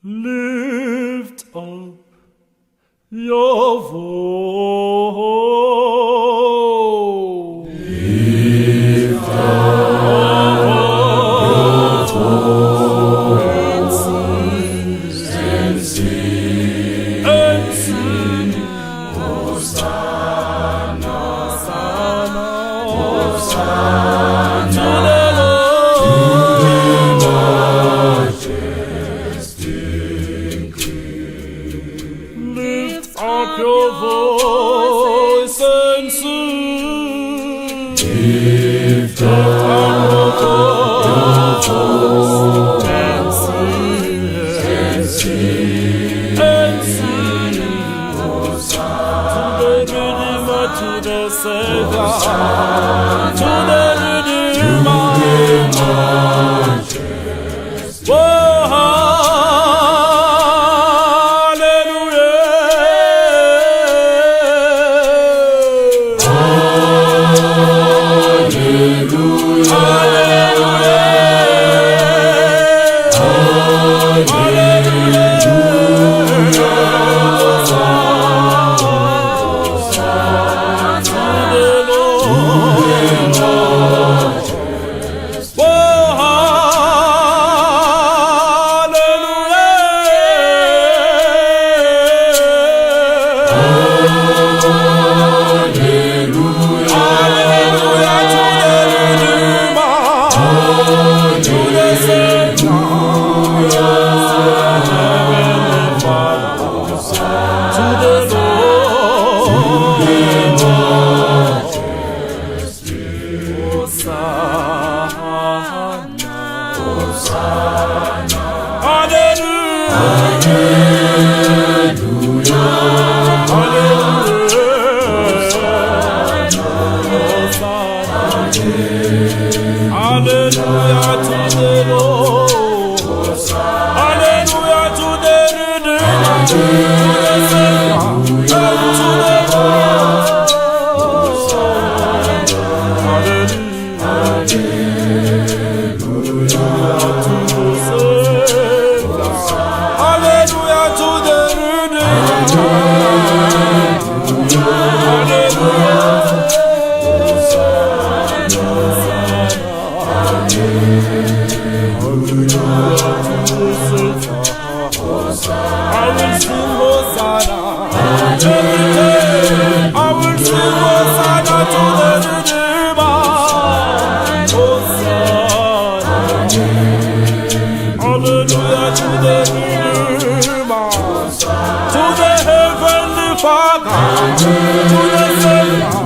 Lift up your voice. Lift up your voice and sing, Hosanna, Hosanna to the majestic King. Lift up your voice and sing. Lift up your voice and sing, Hosanna to the Redeemer, to the Savior, to the Redeemer. Oh, Hallelujah to the Lord. Hallelujah to the Redeemer, to the Savior, to the Lord. Hallelujah to the Redeemer. I will sing Hosanna every day. I will sing Hosanna to the Redeemer. Hosanna, hallelujah to the Redeemer, to the heavenly Father, to the Savior.